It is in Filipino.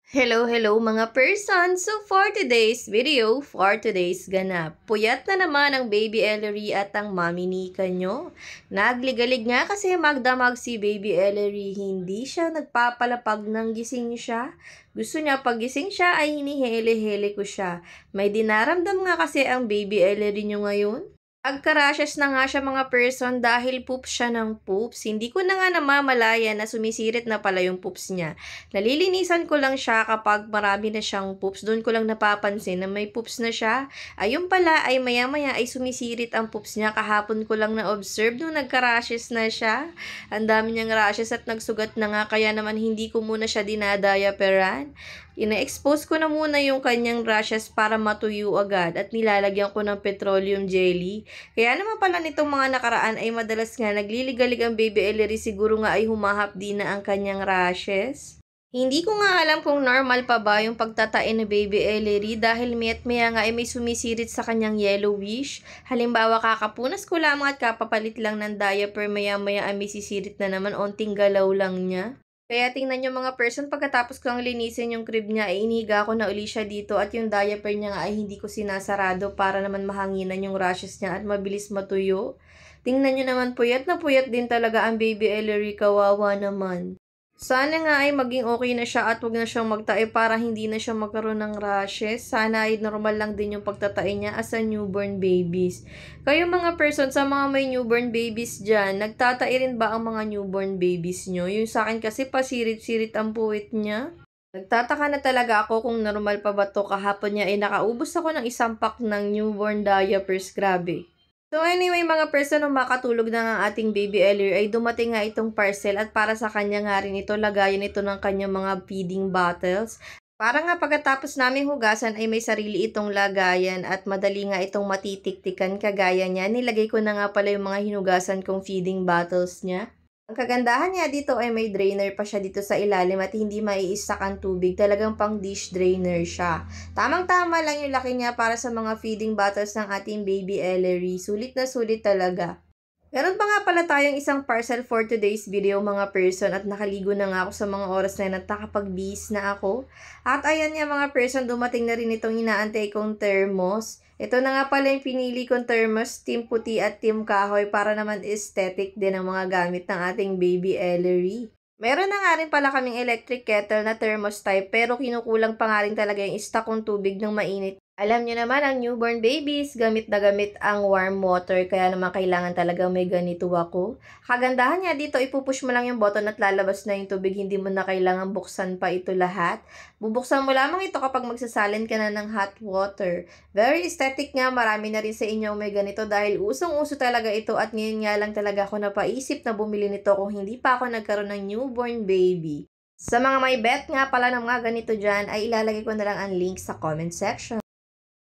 Hello mga person! So for today's video, for today's ganap, puyat na naman ang baby Ellery at ang mami Nika nyo. Nagligalig nga kasi magdamag si baby Ellery, hindi siya nagpapalapag ng gising siya. Gusto niya pag gising siya ay hinihele-hele ko siya. May dinaramdam nga kasi ang baby Ellery nyo ngayon. Nagka-rashes na nga siya mga person dahil poops siya ng poops. Hindi ko na nga namamalaya na sumisirit na pala yung poops niya. Nalilinisan ko lang siya kapag marami na siyang poops. Doon ko lang napapansin na may poops na siya. Ayun pala ay maya-maya ay sumisirit ang poops niya. Kahapon ko lang na-observe nung nagka-rashes na siya. Ang dami niyang rashes at nagsugat na nga kaya naman hindi ko muna siya dinadayaperan. Ina-expose ko na muna yung kanyang rashes para matuyo agad at nilalagyan ko ng petroleum jelly. Kaya naman pala nitong mga nakaraan ay madalas nga nagliligalig ang baby Ellery, siguro nga ay humahapdi na ang kanyang rashes. Hindi ko nga alam kung normal pa ba yung pagtatain ni baby Ellery dahil mayat maya nga ay may sumisirit sa kanyang yellowish. Halimbawa kakapunas ko lamang at kapapalit lang ng diaper, maya maya ay may sisirit na naman, onting galaw lang niya. Kaya tingnan nyo mga person, pagkatapos ko ang linisin yung crib niya, ay inihiga ko na uli siya dito at yung diaper niya nga ay hindi ko sinasarado para naman mahanginan yung rashes niya at mabilis matuyo. Tingnan nyo naman, puyat na puyat din talaga ang baby Ellery, kawawa naman. Sana nga ay maging okay na siya at wag na siyang magtae para hindi na siya magkaroon ng rashes. Sana ay normal lang din yung pagtatae niya as a newborn babies. Kayo mga person, sa mga may newborn babies dyan, nagtatae rin ba ang mga newborn babies nyo? Yung sa akin kasi pasirit-sirit ang puwit niya. Nagtataka na talaga ako kung normal pa ba to. Kahapon niya ay nakaubos ako ng isang pack ng newborn diapers. Grabe. So anyway mga person, nung makatulog na ang ating baby Ellery ay dumating nga itong parcel at para sa kanya nga rin ito, lagayan ito ng kanyang mga feeding bottles. Para nga pagkatapos namin hugasan ay may sarili itong lagayan at madali nga itong matitiktikan kagaya niya. Nilagay ko na nga pala yung mga hinugasan kong feeding bottles niya. Ang kagandahan niya dito ay may drainer pa siya dito sa ilalim at hindi maiisak ang tubig. Talagang pang dish drainer siya. Tamang-tama lang yung laki niya para sa mga feeding bottles ng ating baby Ellery. Sulit na sulit talaga. Meron pa nga pala tayong isang parcel for today's video mga person at nakaligo na nga ako sa mga oras na yun at nakapag-bihis na ako. At ayan nga mga person, dumating na rin itong inaantay kong thermos. Ito na nga pala yung pinili kong thermos, team puti at team kahoy para naman aesthetic din ang mga gamit ng ating baby Ellery. Meron na nga rin pala kaming electric kettle na thermos type pero kinukulang pa nga rin talaga yung stock kong tubig ng mainit. Alam niyo naman, ang newborn babies, gamit na gamit ang warm water, kaya naman kailangan talaga may ganito ako. Kagandahan niya dito, ipupush mo lang yung button at lalabas na yung tubig, hindi mo na kailangan buksan pa ito lahat. Bubuksan mo lamang ito kapag magsasalin ka na ng hot water. Very aesthetic nga, marami na rin sa inyo may ganito dahil usong-uso talaga ito at ngayon nga lang talaga ako napaisip na bumili nito kung hindi pa ako nagkaroon ng newborn baby. Sa mga may bet nga pala ng mga ganito dyan, ay ilalagay ko na lang ang link sa comment section.